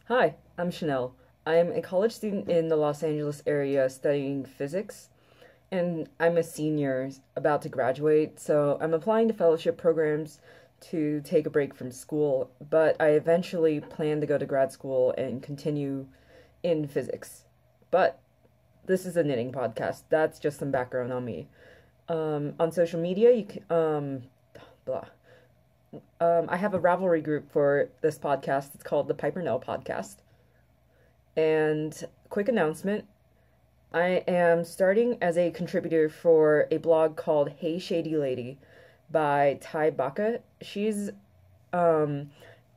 Hi, I'm Chanel. I am a college student in the Los Angeles area studying physics, and I'm a senior about to graduate, so I'm applying to fellowship programs to take a break from school, but I eventually plan to go to grad school and continue in physics. But this is a knitting podcast. That's just some background on me. On social media, blah. I have a Ravelry group for this podcast. It's called the Piper Nell Podcast. And quick announcement, I am starting as a contributor for a blog called Hey Shady Lady by Ty Baca. It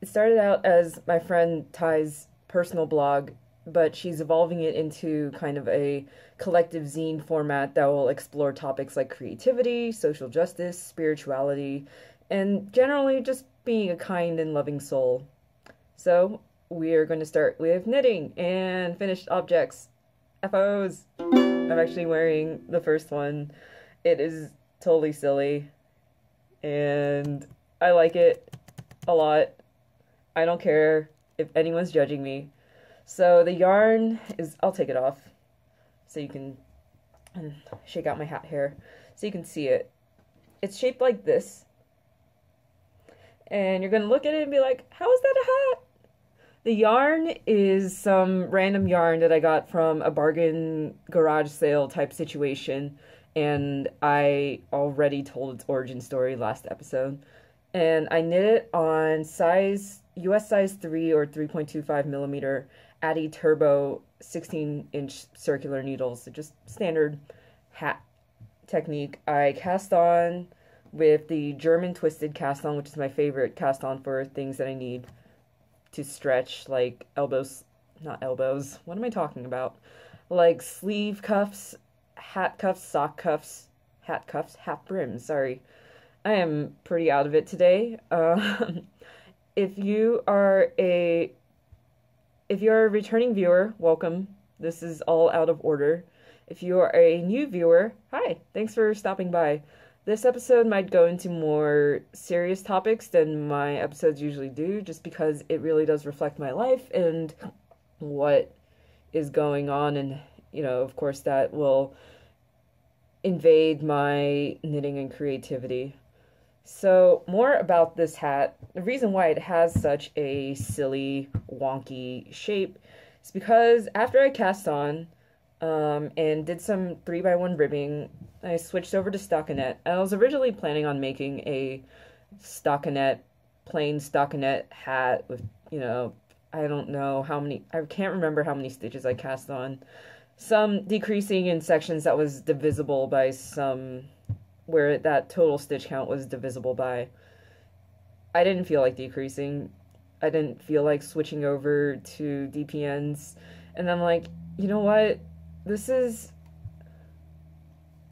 started out as my friend Ty's personal blog, but she's evolving it into kind of a collective zine format that will explore topics like creativity, social justice, spirituality, and generally just being a kind and loving soul. So, we are going to start with knitting and finished objects. FOs. I'm actually wearing the first one. It is totally silly, and I like it a lot. I don't care if anyone's judging me. So the yarn is, I'll take it off so you can shake out my hat hair so you can see it. It's shaped like this. And you're going to look at it and be like, how is that a hat? The yarn is some random yarn that I got from a bargain garage sale type situation, and I already told its origin story last episode. And I knit it on US size 3 or 3.25 millimeter Addy Turbo 16-inch circular needles. So just standard hat technique. I cast on with the German twisted cast on, which is my favorite cast on for things that I need to stretch, like not elbows, what am I talking about? Like sleeve cuffs, hat cuffs, sock cuffs, hat brims, sorry. I am pretty out of it today. If you are a returning viewer, welcome. This is all out of order. If you are a new viewer, hi, thanks for stopping by. This episode might go into more serious topics than my episodes usually do, just because it really does reflect my life and what is going on, and, of course, that will invade my knitting and creativity. So, more about this hat. The reason why it has such a silly, wonky shape is because after I cast on, and did some 3x1 ribbing, I switched over to stockinette. I was originally planning on making a plain stockinette hat with, I don't know how many, I can't remember how many stitches I cast on. Some decreasing in sections that was divisible by some, where that total stitch count was divisible by. I didn't feel like decreasing. I didn't feel like switching over to DPNs. And I'm like, you know what?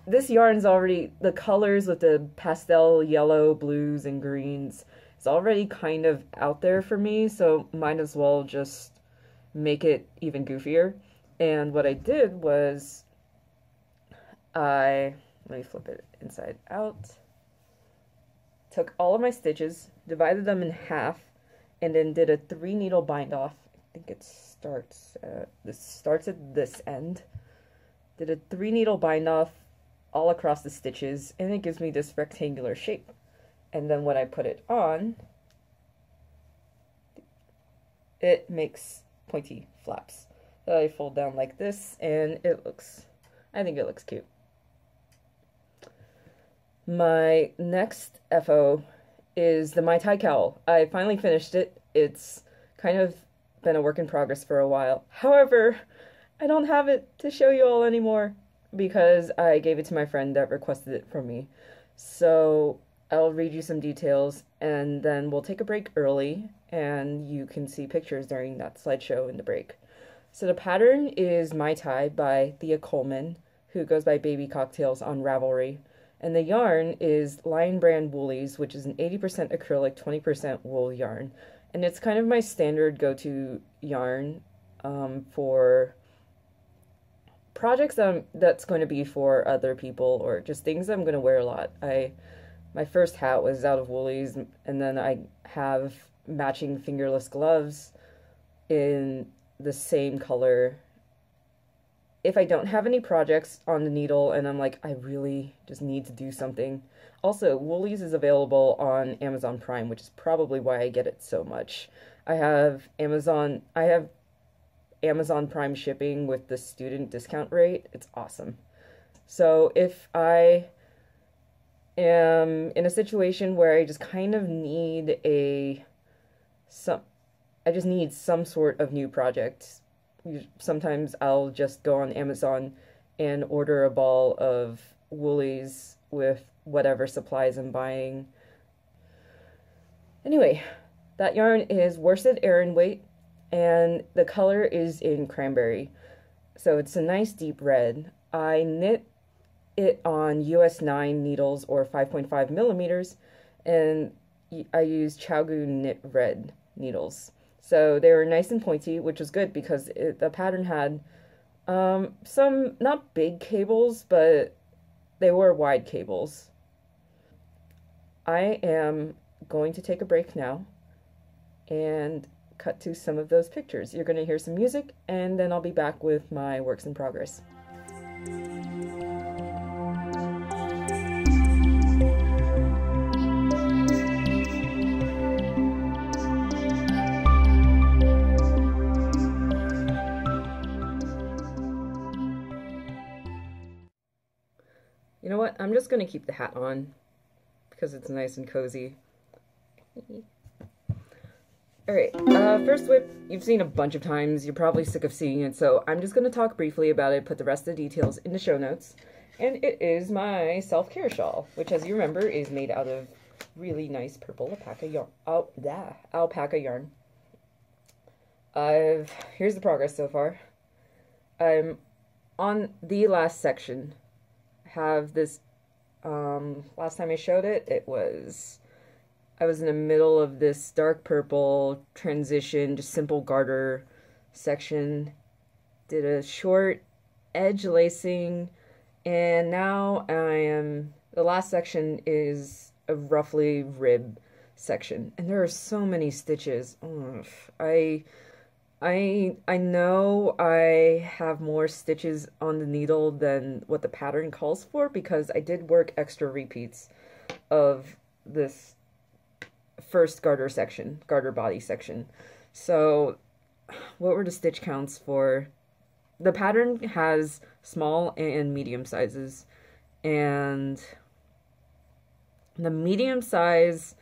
This yarn's already, the colors with the pastel yellow, blues, and greens, it's already kind of out there for me, so might as well just make it even goofier. And what I did was, let me flip it inside out, took all of my stitches, divided them in half, and then did a 3 needle bind off. I think it starts at this end. Did a 3 needle bind off all across the stitches, and it gives me this rectangular shape. And then when I put it on, it makes pointy flaps that I fold down like this, and I think it looks cute. My next FO is the Mai Tai cowl. I finally finished it. It's kind of been a work in progress for a while. However, I don't have it to show you all anymore because I gave it to my friend that requested it from me. So I'll read you some details, and then we'll take a break early, and you can see pictures during that slideshow in the break. So the pattern is Mai Tai by Thea Coleman, who goes by Baby Cocktails on Ravelry. And the yarn is Lion Brand Woolies, which is an 80% acrylic, 20% wool yarn. And it's kind of my standard go-to yarn for projects that's going to be for other people, or just things I'm going to wear a lot. My first hat was out of Woolies, and then I have matching fingerless gloves in the same color if I don't have any projects on the needle and I'm like, I really just need to do something. Also, Woolies is available on Amazon Prime, which is probably why I get it so much. I have Amazon Prime shipping with the student discount rate. It's awesome. So if I am in a situation where I just kind of need I just need some sort of new project. Sometimes I'll just go on Amazon and order a ball of Woolies with whatever supplies I'm buying. Anyway, that yarn is worsted Aran weight, and the color is in cranberry. So it's a nice deep red. I knit it on US 9 needles or 5.5 millimeters, and I used Chaogu knit red needles. So they were nice and pointy, which was good because the pattern had some, not big cables, but they were wide cables. I am going to take a break now and cut to some of those pictures. You're going to hear some music, and then I'll be back with my works in progress. You know what? I'm just going to keep the hat on because it's nice and cozy. Alright, first whip, you've seen a bunch of times. You're probably sick of seeing it, so I'm just going to talk briefly about it, put the rest of the details in the show notes. And it is my self-care shawl, which, as you remember, is made out of really nice purple alpaca yarn. Alpaca yarn. Here's the progress so far. I'm on the last section. Have this, last time I showed it, I was in the middle of this dark purple transition, just simple garter section, did a short edge lacing, and now the last section is a roughly rib section, and there are so many stitches. Ugh. I know I have more stitches on the needle than what the pattern calls for because I did work extra repeats of this first garter body section. So what were the stitch counts for? The pattern has small and medium sizes, and the medium size,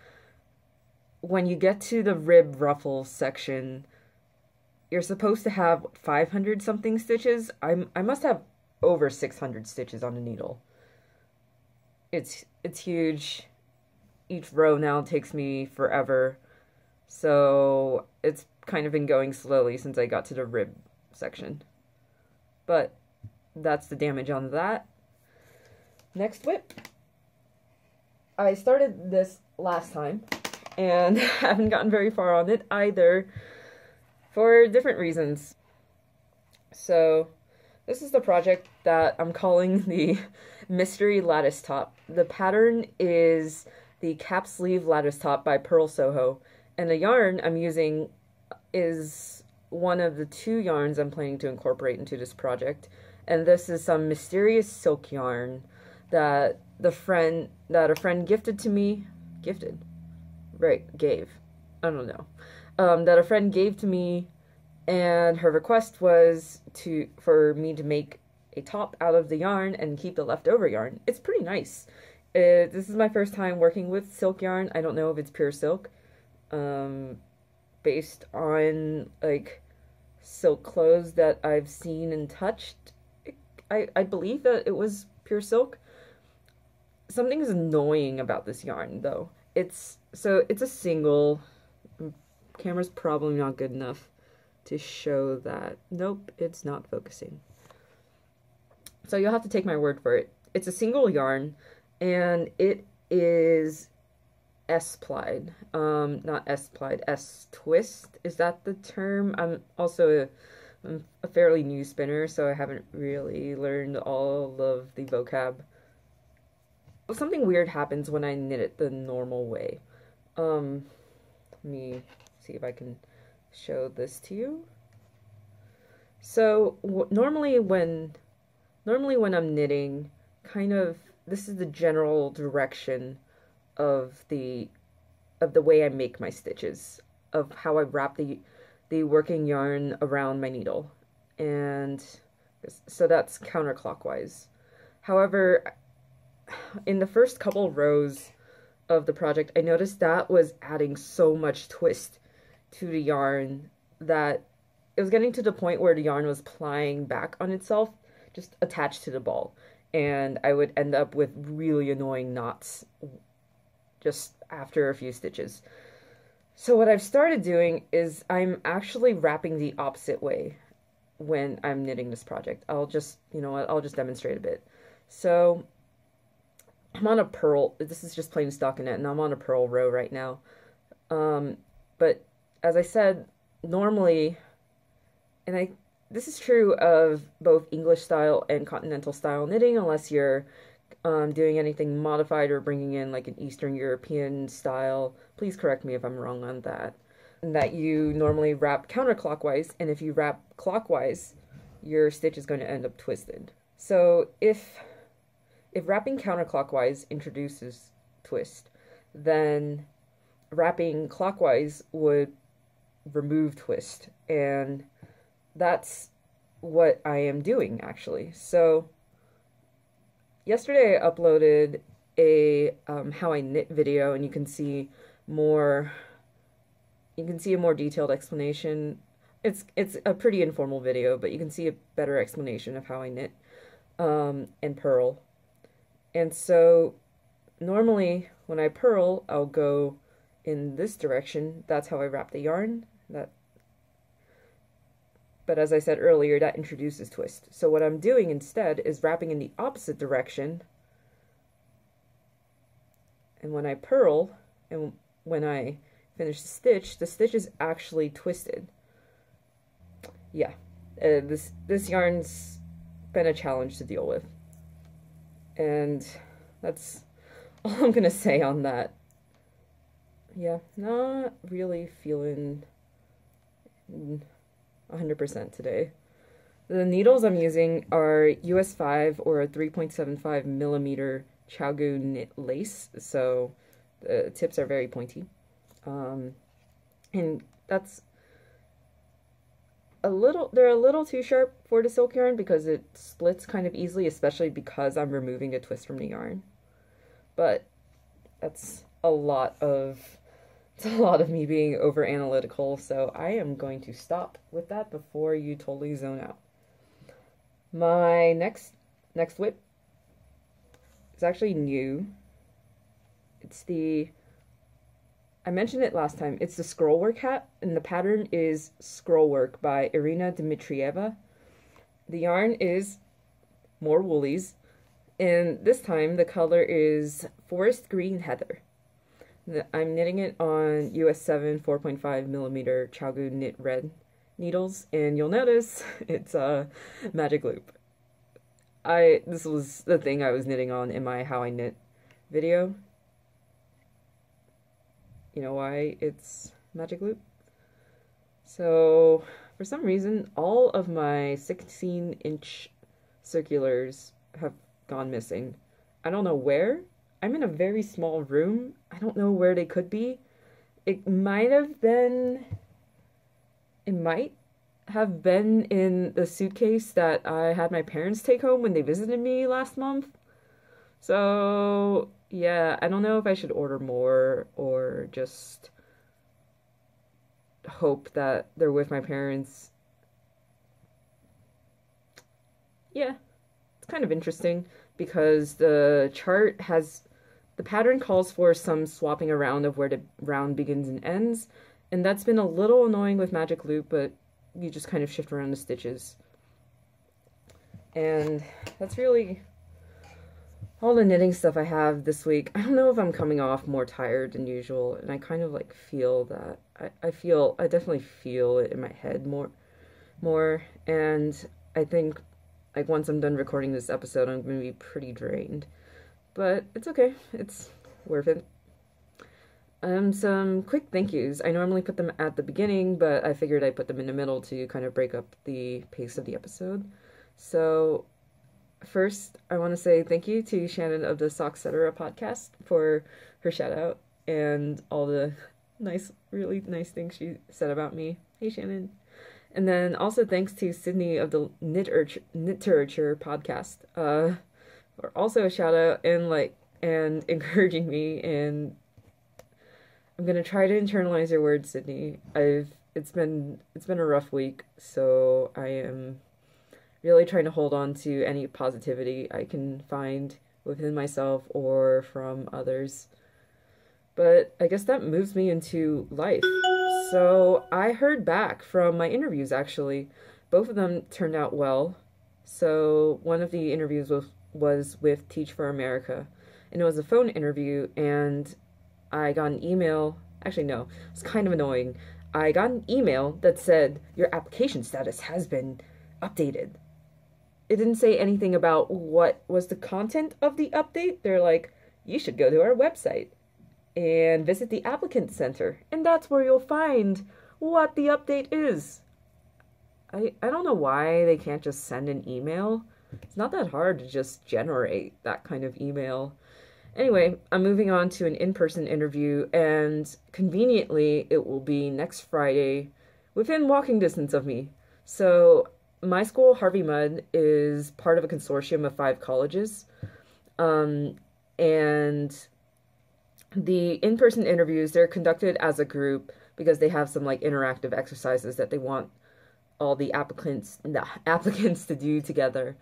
when you get to the rib ruffle section, you're supposed to have 500 something stitches. I must have over 600 stitches on the needle. It's huge. Each row now takes me forever. So it's kind of been going slowly since I got to the rib section. But that's the damage on that. Next whip. I started this last time and haven't gotten very far on it either, for different reasons. So this is the project that I'm calling the Mystery Lattice Top. The pattern is the cap sleeve lattice top by Pearl Soho, and the yarn I'm using is one of the 2 yarns I'm planning to incorporate into this project, and this is some mysterious silk yarn that a friend gifted to me. Gave. I don't know. That a friend gave to me, and her request was for me to make a top out of the yarn and keep the leftover yarn. It's pretty nice. This is my first time working with silk yarn. I don't know if it's pure silk. Based on like silk clothes that I've seen and touched, I believe that it was pure silk. Something is annoying about this yarn though. It's a single. Camera's probably not good enough to show that. Nope, it's not focusing. So you'll have to take my word for it. It's a single yarn, and it is S-plied. Not S-plied, S-twist. Is that the term? I'm also a fairly new spinner, so I haven't really learned all of the vocab. Something weird happens when I knit it the normal way. Let me see if I can show this to you. So normally when I'm knitting, kind of this is the general direction of the way I make my stitches, of how I wrap the working yarn around my needle. And so that's counterclockwise. However, in the first couple rows of the project, I noticed that was adding so much twist to the yarn that it was getting to the point where the yarn was plying back on itself, just attached to the ball. And I would end up with really annoying knots just after a few stitches. So what I've started doing is I'm actually wrapping the opposite way when I'm knitting this project. I'll just demonstrate a bit. So I'm on a purl, this is just plain stockinette, and I'm on a purl row right now. But as I said, normally, and this is true of both English style and continental style knitting, unless you're doing anything modified or bringing in like an Eastern European style. Please correct me if I'm wrong on that. And that you normally wrap counterclockwise, and if you wrap clockwise, your stitch is going to end up twisted. So if wrapping counterclockwise introduces twist, then wrapping clockwise would remove twist, and that's what I am doing actually. So yesterday I uploaded a how I knit video, and you can see a more detailed explanation. It's a pretty informal video, but you can see a better explanation of how I knit and purl. And so normally when I purl, I'll go in this direction. That's how I wrap the yarn. But as I said earlier, that introduces twist. So what I'm doing instead is wrapping in the opposite direction. And when I purl, and when I finish the stitch is actually twisted. Yeah, this yarn's been a challenge to deal with. And that's all I'm gonna say on that. Yeah, not really feeling 100% today. The needles I'm using are US 5 or a 3.75 millimeter Chagu knit lace, so the tips are very pointy. And that's they're a little too sharp for the silk yarn because it splits kind of easily, especially because I'm removing a twist from the yarn. But that's a lot of me being over analytical, so I am going to stop with that before you totally zone out. My next whip is actually new. It's I mentioned it last time. It's the Scrollwork hat, and the pattern is Scrollwork by Irina Dmitrieva. The yarn is more woolies, and this time the color is Forest Green Heather. I'm knitting it on US 7 4.5 millimeter Chagu knit red needles, and you'll notice it's a magic loop. This was the thing I was knitting on in my How I Knit video. You know why it's magic loop? So for some reason all of my 16-inch circulars have gone missing. I don't know where. I'm in a very small room. I don't know where they could be. It might have been in the suitcase that I had my parents take home when they visited me last month. So yeah, I don't know if I should order more or just hope that they're with my parents. Yeah, it's kind of interesting because the pattern calls for some swapping around of where the round begins and ends, and that's been a little annoying with Magic Loop, but you just kind of shift around the stitches. And that's really all the knitting stuff I have this week. I don't know if I'm coming off more tired than usual, and I kind of like feel that. I definitely feel it in my head more, and I think like once I'm done recording this episode, I'm going to be pretty drained. But it's okay. It's worth it. Some quick thank yous. I normally put them at the beginning, but I figured I'd put them in the middle to kind of break up the pace of the episode. So, first, I want to say thank you to Shannon of the Sock Cetera podcast for her shout out and all the really nice things she said about me. Hey, Shannon. And then also thanks to Sydney of the Kniterature podcast for also a shout out and encouraging me, and I'm gonna try to internalize your words, Sydney. It's been a rough week, so I am really trying to hold on to any positivity I can find within myself or from others. But I guess that moves me into life. So I heard back from my interviews, actually. Both of them turned out well. So one of the interviews was with Teach for America, and it was a phone interview, and I got an email. Actually, no, it's kind of annoying. I got an email that said, your application status has been updated. It didn't say anything about what was the content of the update. They're like, you should go to our website and visit the applicant center, and that's where you'll find what the update is. I don't know why they can't just send an email. It's not that hard to just generate that kind of email. Anyway, I'm moving on to an in-person interview, and conveniently, it will be next Friday within walking distance of me. So, my school, Harvey Mudd, is part of a consortium of 5 colleges, and the in-person interviews, they're conducted as a group because they have some interactive exercises that they want all the applicants to do together.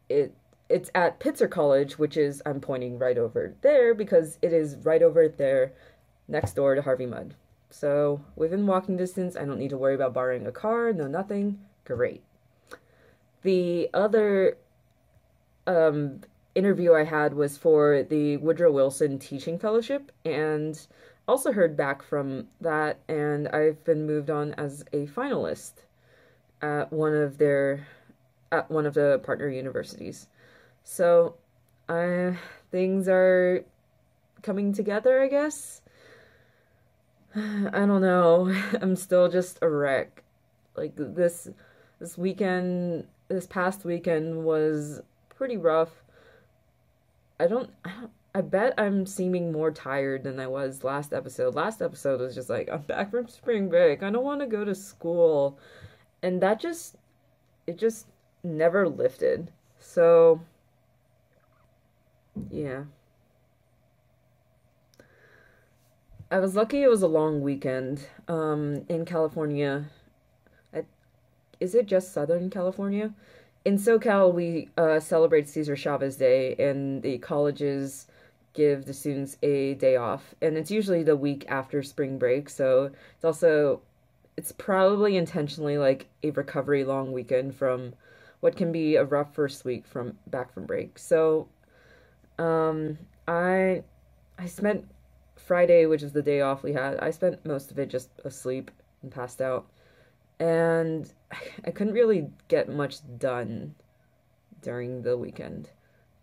It's at Pitzer College, which is, I'm pointing right over there because it is right over there next door to Harvey Mudd. So within walking distance, I don't need to worry about borrowing a car, no nothing. Great. The other interview I had was for the Woodrow Wilson Teaching Fellowship, and also heard back from that, and I've been moved on as a finalist at one of the partner universities. So, things are coming together, I guess. I don't know. I'm still just a wreck. This past weekend was pretty rough. I bet I'm seeming more tired than I was last episode. Last episode was just like, I'm back from spring break. I don't want to go to school. And it just never lifted. So, yeah. I was lucky it was a long weekend. In California. Is it just Southern California? In SoCal, we celebrate Cesar Chavez Day, and the colleges give the students a day off. And it's usually the week after spring break, so it's probably intentionally a recovery long weekend from what can be a rough first week back from break. So, I spent Friday, which is the day off we had, I spent most of it just asleep and passed out. And I couldn't really get much done during the weekend.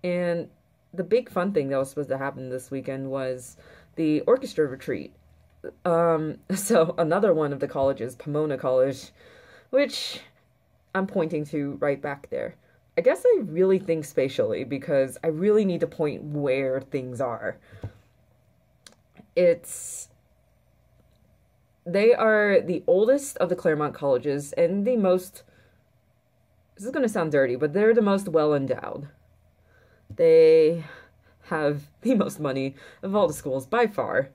And the big fun thing that was supposed to happen this weekend was the orchestra retreat. So another one of the colleges, Pomona College, which I'm pointing to right back there. I guess I really think spatially because I really need to point where things are. They are the oldest of the Claremont colleges and the most, this is going to sound dirty, but they're the most well-endowed. They have the most money of all the schools by far.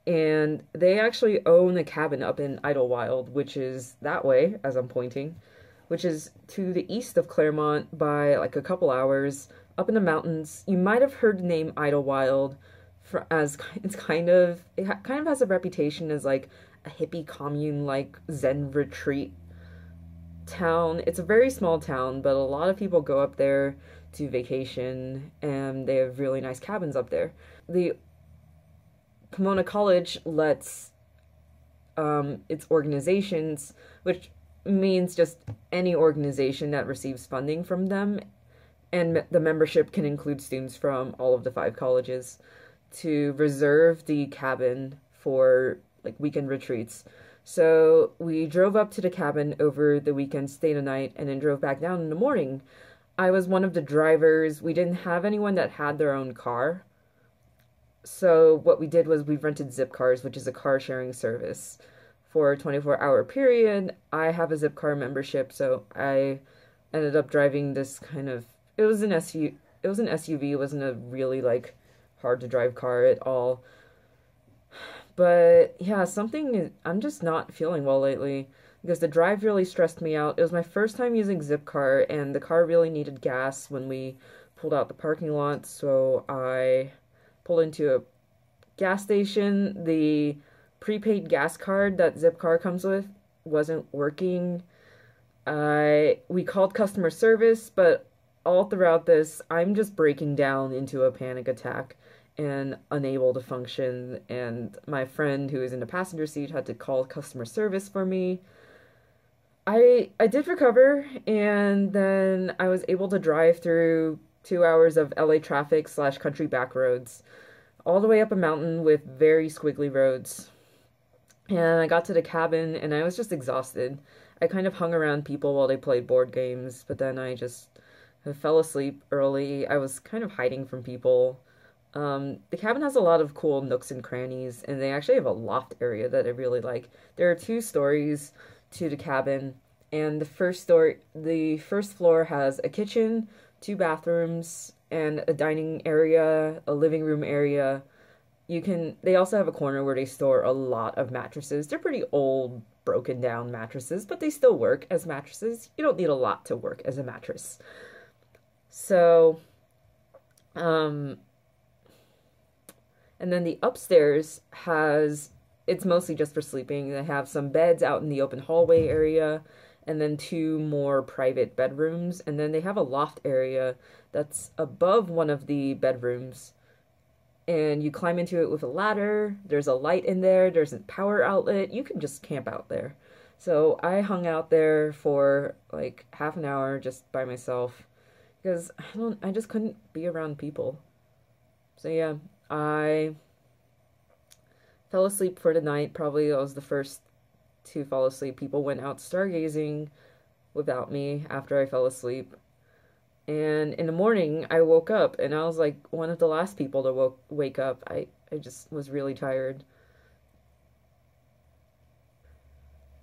And they actually own a cabin up in Idlewild, which is that way, as I'm pointing, which is to the east of Claremont by a couple hours, up in the mountains. You might have heard the name Idlewild it kind of has a reputation as a hippie commune Zen retreat town. It's a very small town, but a lot of people go up there to vacation, and they have really nice cabins up there. The Pomona College lets its organizations, which means just any organization that receives funding from them, and the membership can include students from all of the 5 colleges, to reserve the cabin for like weekend retreats. So we drove up to the cabin over the weekend, stayed a night, and then drove back down in the morning. I was one of the drivers. We didn't have anyone that had their own car. So what we did was we rented Zipcars, which is a car sharing service for a 24-hour period. I have a Zipcar membership, so I ended up driving this kind of it was an SUV. It wasn't a really like hard to drive car at all. But yeah, I'm just not feeling well lately because the drive really stressed me out. It was my first time using Zipcar, and the car really needed gas when we pulled out the parking lot, so I pulled into a gas station. The prepaid gas card that Zipcar comes with wasn't working. We called customer service, but all throughout this, I'm just breaking down into a panic attack and unable to function. And my friend who is in the passenger seat had to call customer service for me. I did recover, and then I was able to drive through 2 hours of LA traffic slash country back roads, all the way up a mountain with very squiggly roads. And I got to the cabin, and I was just exhausted. I kind of hung around people while they played board games, but then I fell asleep early. I was kind of hiding from people. The cabin has a lot of cool nooks and crannies, and they actually have a loft area that I really like. There are 2 stories to the cabin, and the first floor has a kitchen, 2 bathrooms, and a dining area, a living room area. They also have a corner where they store a lot of mattresses. They're pretty old, broken down mattresses, but they still work as mattresses. You don't need a lot to work as a mattress. So, and then the upstairs it's mostly just for sleeping. They have some beds out in the open hallway area, and then 2 more private bedrooms. And then they have a loft area that's above one of the bedrooms. And you climb into it with a ladder. There's a light in there. There's a power outlet. You can just camp out there. So I hung out there for like half an hour just by myself because I just couldn't be around people. So yeah, I fell asleep for the night. Probably I was the first to fall asleep. People went out stargazing without me after I fell asleep. And in the morning, I woke up, and I was like one of the last people to wake up. I just was really tired.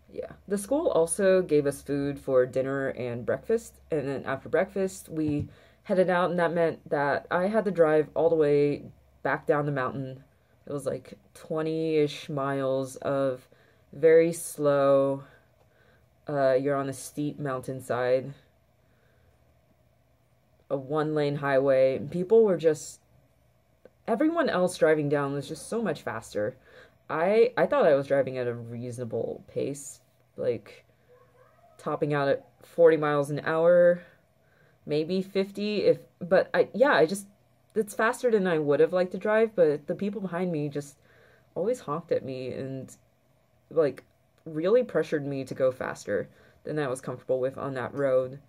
Yeah. The school also gave us food for dinner and breakfast, and then after breakfast, we headed out, and that meant that I had to drive all the way back down the mountain. It was like 20-ish miles of very slow, you're on a steep mountainside, a 1-lane highway. Everyone else driving down was just so much faster. I thought I was driving at a reasonable pace, like topping out at 40 miles an hour, maybe 50 it's faster than I would have liked to drive, but the people behind me just always honked at me and like really pressured me to go faster than I was comfortable with on that road.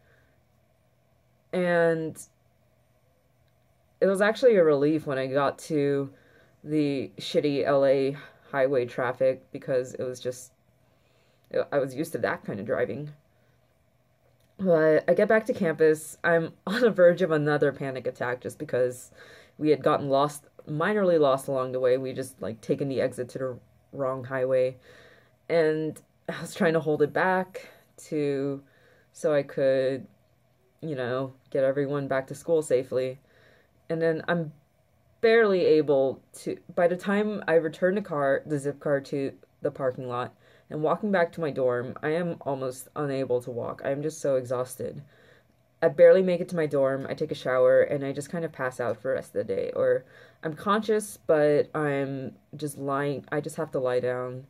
And it was actually a relief when I got to the shitty LA highway traffic because I was used to that kind of driving. But I get back to campus. I'm on the verge of another panic attack just because we had gotten minorly lost along the way. We just like taken the exit to the wrong highway. And I was trying to hold it back so I could, get everyone back to school safely. And then I'm barely able to, by the time I return the zip car to the parking lot and walking back to my dorm, I am almost unable to walk. I'm just so exhausted. I barely make it to my dorm. I take a shower and I just kind of pass out for the rest of the day. Or I'm conscious, but I'm just lying. I just have to lie down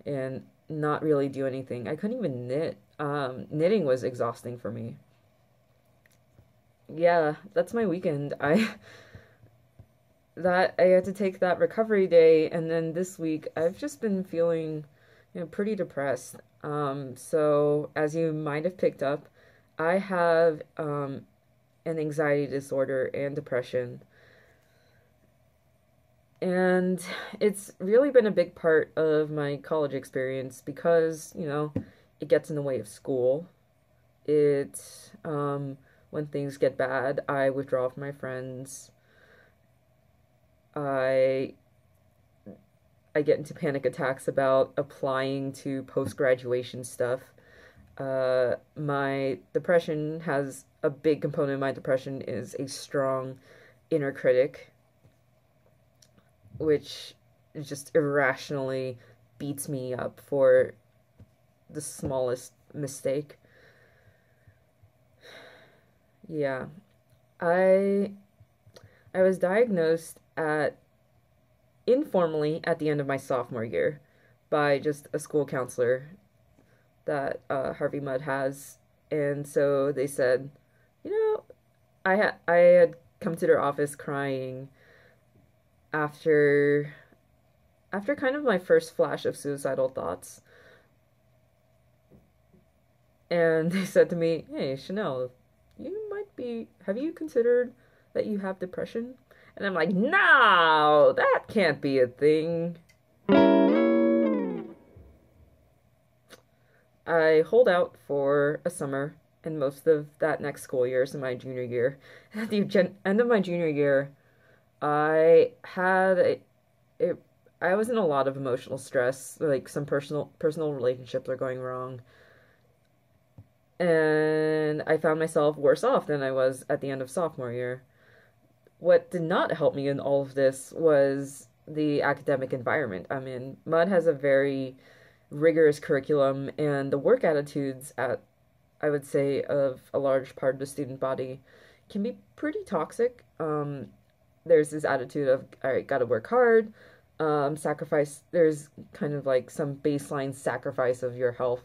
and not really do anything. I couldn't even knit. Knitting was exhausting for me. Yeah, that's my weekend. I had to take that recovery day, and then this week I've just been feeling, pretty depressed. So as you might have picked up, I have an anxiety disorder and depression. And it's really been a big part of my college experience because, it gets in the way of school. It, when things get bad, I withdraw from my friends. I I get into panic attacks about applying to post-graduation stuff. My depression has a big component of my depression is a strong inner critic, which just irrationally beats me up for the smallest mistake. Yeah. I I was diagnosed at informally at the end of my sophomore year by just a school counselor that Harvey Mudd has. And so they said, you know, I had come to their office crying after kind of my first flash of suicidal thoughts. And they said to me, "Hey, Chanel, you might be, have you considered that you have depression?" And I'm like, "No, that can't be a thing." I hold out for a summer and most of that next school year, so my junior year. At the end of my junior year, I had it, I was in a lot of emotional stress, like some personal relationships are going wrong. And I found myself worse off than I was at the end of sophomore year. What did not help me in all of this was the academic environment I'm in. Mudd has a very rigorous curriculum, and the work attitudes at, I would say, of a large part of the student body can be pretty toxic. There's this attitude of, all right, gotta work hard, sacrifice, there's kind of like some baseline sacrifice of your health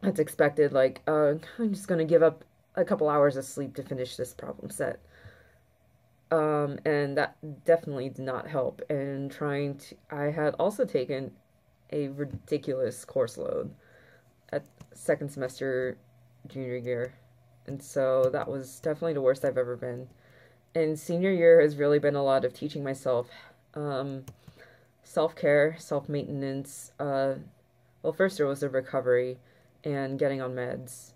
that's expected, like, I'm just gonna give up a couple hours of sleep to finish this problem set. And that definitely did not help. And I had also taken a ridiculous course load at second semester junior year. And so that was definitely the worst I've ever been. And senior year has really been a lot of teaching myself, self-care, self-maintenance. Well, first there was the recovery and getting on meds.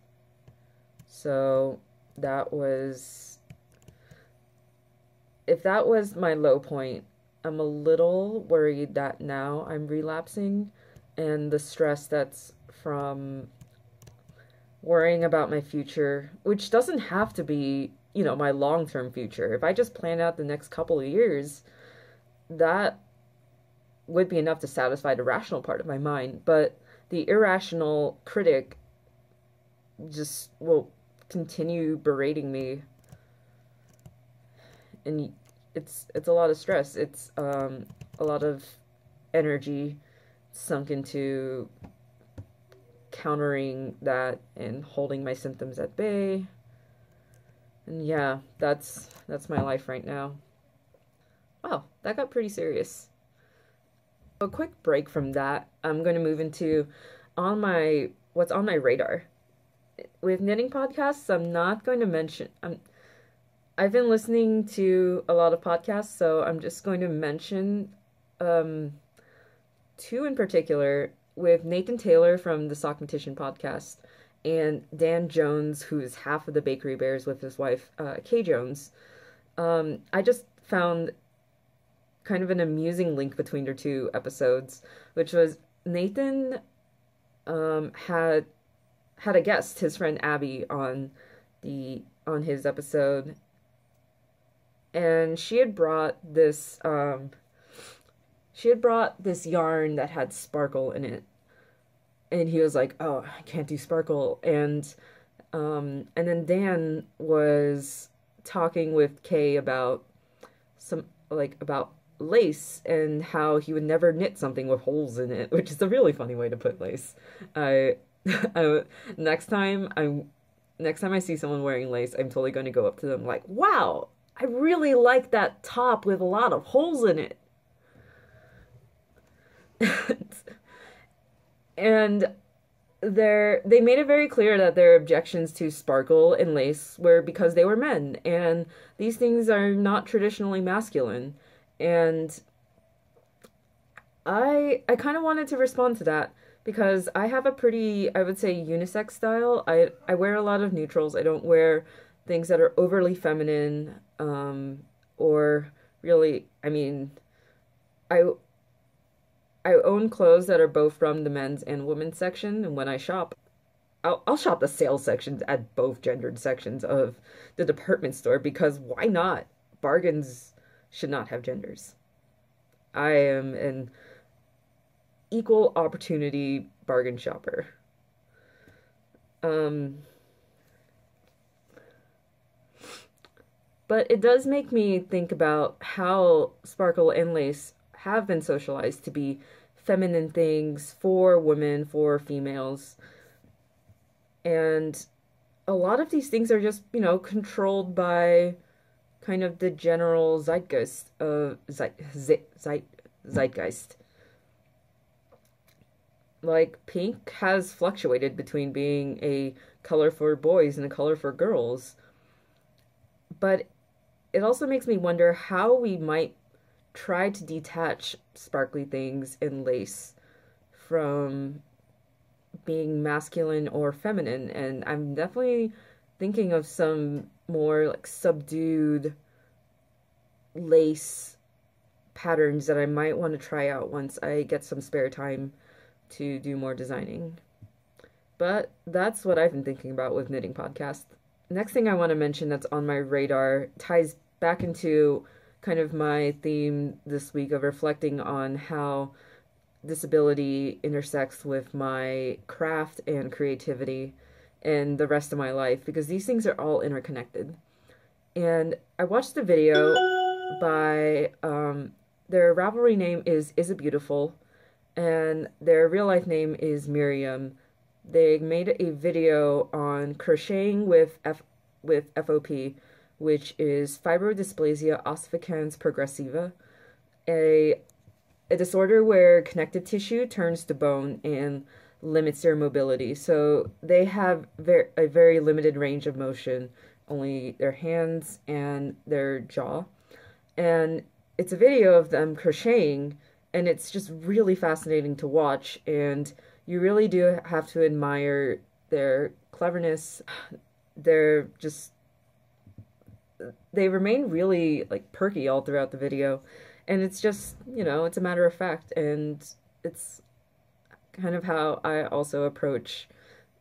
So that was, if that was my low point, I'm a little worried that now I'm relapsing, and the stress that's from worrying about my future, which doesn't have to be, my long-term future. If I just plan out the next couple of years, that would be enough to satisfy the rational part of my mind. But the irrational critic just will continue berating me, and it's a lot of stress. It's a lot of energy sunk into countering that and holding my symptoms at bay. And yeah, that's my life right now. Wow, that got pretty serious. A quick break from that, I'm going to move into what's on my radar. With knitting podcasts, I'm not going to mention, I've been listening to a lot of podcasts, so I'm just going to mention two in particular, with Nathan Taylor from the Sockmatician podcast and Dan Jones, who's half of the Bakery Bears with his wife, Kay Jones. I just found kind of an amusing link between their two episodes, which was Nathan had a guest, his friend Abby, on his episode, and she had brought this yarn that had sparkle in it, and he was like, "Oh, I can't do sparkle," and then Dan was talking with Kay about about lace and how he would never knit something with holes in it, which is a really funny way to put lace. I next time I see someone wearing lace, I'm totally going to go up to them like, "Wow, I really like that top with a lot of holes in it." And they made it very clear that their objections to sparkle and lace were because they were men, and these things are not traditionally masculine. And I kind of wanted to respond to that because I have a pretty, I would say, unisex style. I wear a lot of neutrals. I don't wear things that are overly feminine, or really, I mean, I I own clothes that are both from the men's and women's section, and when I shop, I'll shop the sales sections at both gendered sections of the department store because why not? Bargains should not have genders. I am an equal opportunity bargain shopper. Um, but it does make me think about how sparkle and lace have been socialized to be feminine things for women, for females. And a lot of these things are just, controlled by kind of the general zeitgeist of zeitgeist. Like pink has fluctuated between being a color for boys and a color for girls, but it also makes me wonder how we might try to detach sparkly things and lace from being masculine or feminine. And I'm definitely thinking of some more like subdued lace patterns that I might want to try out once I get some spare time to do more designing. But that's what I've been thinking about with Knitting Podcast. Next thing I want to mention that's on my radar ties back into kind of my theme this week of reflecting on how disability intersects with my craft and creativity and the rest of my life, because these things are all interconnected. And I watched a video by their Ravelry name is It Beautiful, and their real life name is Miriam. They made a video on crocheting with FOP, which is fibrodysplasia ossificans progressiva, a disorder where connective tissue turns to bone and limits their mobility. So they have a very limited range of motion, only their hands and their jaw. And it's a video of them crocheting, and it's just really fascinating to watch, and you really do have to admire their cleverness. They're just, they remain really like perky all throughout the video, and it's just, it's a matter of fact, and it's kind of how I also approach,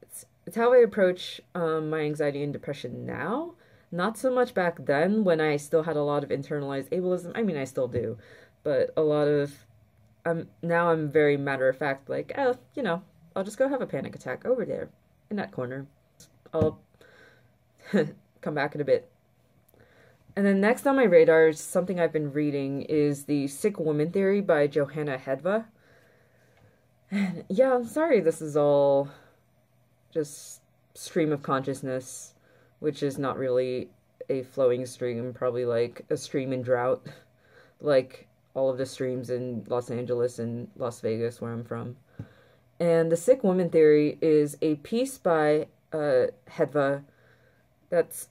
it's how I approach my anxiety and depression now. Not so much back then when I still had a lot of internalized ableism. I mean, I still do, but a lot of, now I'm very matter of fact, like, I'll just go have a panic attack over there in that corner. I'll come back in a bit. And then next on my radar, something I've been reading is The Sick Woman Theory by Johanna Hedva. And yeah, I'm sorry this is all just stream of consciousness, which is not really a flowing stream, probably like a stream in drought, like all of the streams in Los Angeles and Las Vegas, where I'm from. And The Sick Woman Theory is a piece by Hedva that's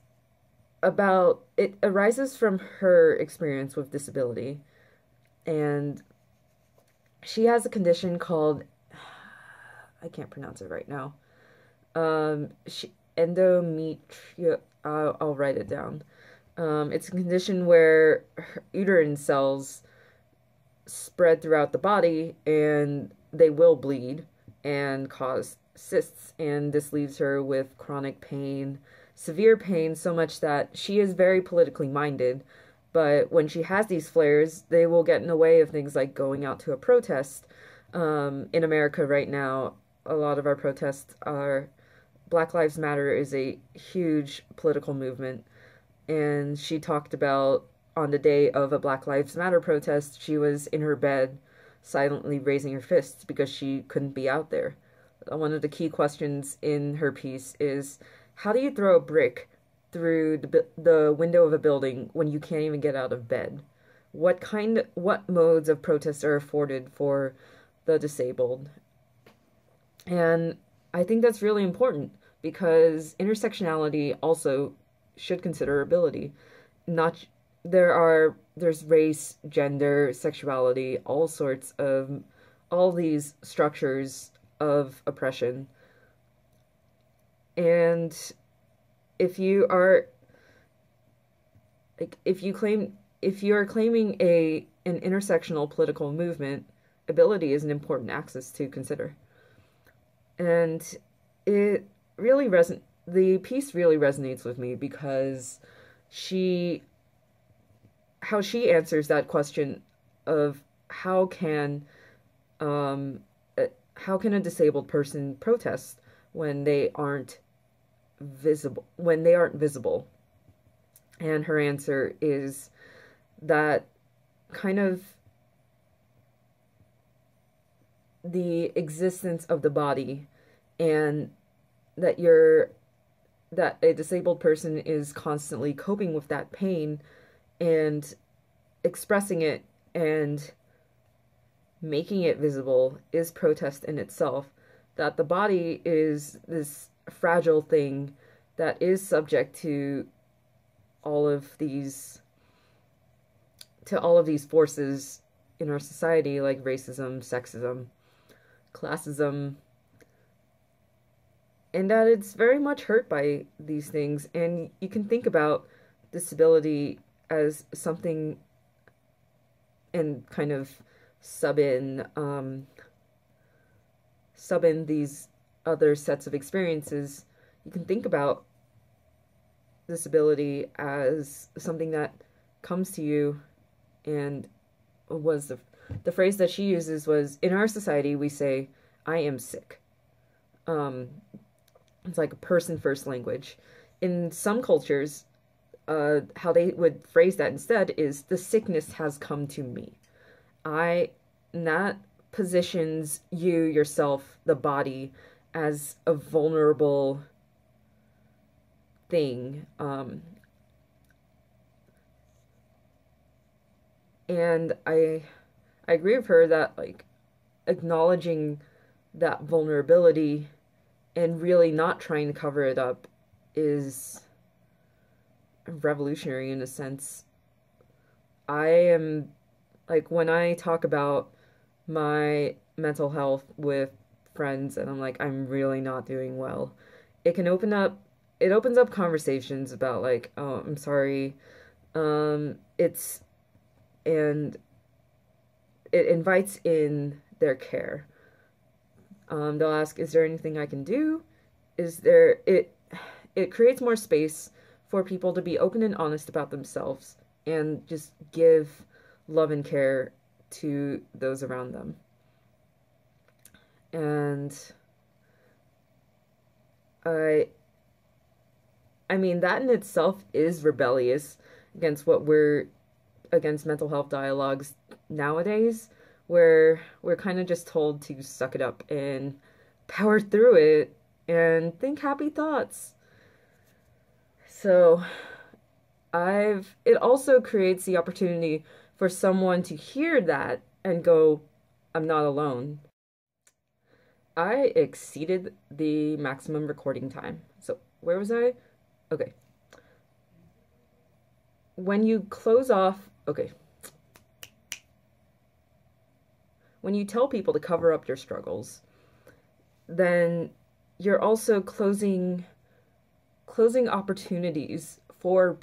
about, it arises from her experience with disability. And she has a condition called, I can't pronounce it right now. Endometrio, I'll write it down. It's a condition where her uterine cells spread throughout the body and they will bleed and cause cysts, and this leaves her with chronic pain, severe pain, so much that she is very politically minded, but when she has these flares, they will get in the way of things like going out to a protest. In America right now, a lot of our protests are, Black Lives Matter is a huge political movement, and she talked about on the day of a Black Lives Matter protest, she was in her bed silently raising her fists because she couldn't be out there. One of the key questions in her piece is, how do you throw a brick through the window of a building when you can't even get out of bed? What modes of protest are afforded for the disabled? And I think that's really important because intersectionality also should consider ability. There are there's race, gender, sexuality, all these structures of oppression. And if you are like if you are claiming a an intersectional political movement, ability is an important axis to consider. And it really the piece really resonates with me because she how she answers that question of um how can a disabled person protest when they aren't visible. And her answer is that kind of the existence of the body, and that that a disabled person is constantly coping with that pain and expressing it and making it visible is protest in itself. That the body is this fragile thing that is subject to all of these forces in our society, like racism, sexism, classism, and that it's very much hurt by these things. And you can think about disability as something, and kind of sub in these other sets of experiences. You can think about disability as something that comes to you, and was the phrase that she uses was, in our society we say I am sick. It's like a person first language. In some cultures, how they would phrase that instead is, the sickness has come to me. And that positions yourself, the body, as a vulnerable thing. And I agree with her that, like, acknowledging that vulnerability and really not trying to cover it up is revolutionary in a sense. I am, like, when I talk about my mental health with friends and I'm like, I'm really not doing well, it opens up conversations about, like, oh, I'm sorry. And it invites in their care. They'll ask, is there anything I can do? It creates more space for people to be open and honest about themselves and just give love and care to those around them. And I mean, that in itself is rebellious against mental health dialogues nowadays, where we're kind of just told to suck it up and power through it and think happy thoughts. So it also creates the opportunity for someone to hear that and go, I'm not alone. I exceeded the maximum recording time. So where was I? Okay. When you close off, okay. When you tell people to cover up your struggles, then you're also closing opportunities for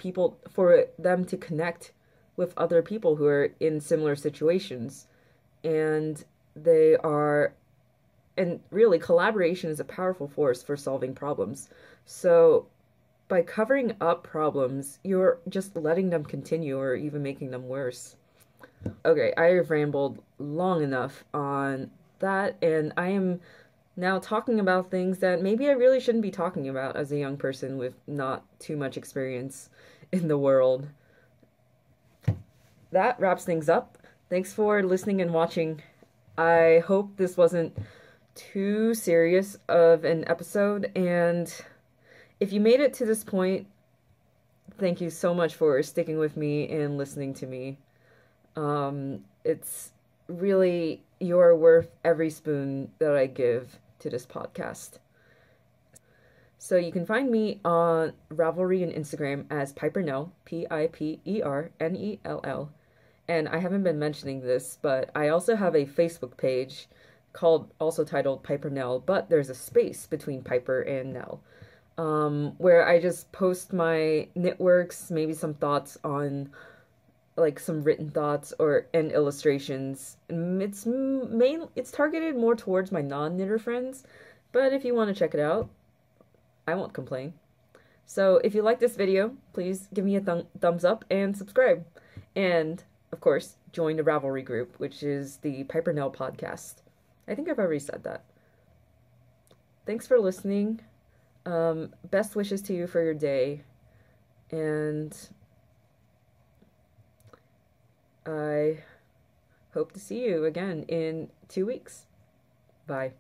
them to connect with other people who are in similar situations. And really, collaboration is a powerful force for solving problems. So by covering up problems, you're just letting them continue or even making them worse. Okay, I have rambled long enough on that, and I am now talking about things that maybe I really shouldn't be talking about as a young person with not too much experience in the world. That wraps things up. Thanks for listening and watching. I hope this wasn't too serious of an episode, and if you made it to this point, thank you so much for sticking with me and listening to me. It's really, you're worth every spoon that I give to this podcast. So you can find me on Ravelry and Instagram as Piper Nell, Pipernell. And I haven't been mentioning this, but I also have a Facebook page also titled Piper Nell, but there's a space between Piper and Nell, where I just post my knit works, maybe some thoughts on like some written thoughts or and illustrations. It's targeted more towards my non-knitter friends, but if you want to check it out, I won't complain. So if you like this video, please give me a thumbs up and subscribe. And of course, join the Ravelry group, which is the Piper Nell podcast. I think I've already said that. Thanks for listening. Best wishes to you for your day. And I hope to see you again in 2 weeks. Bye.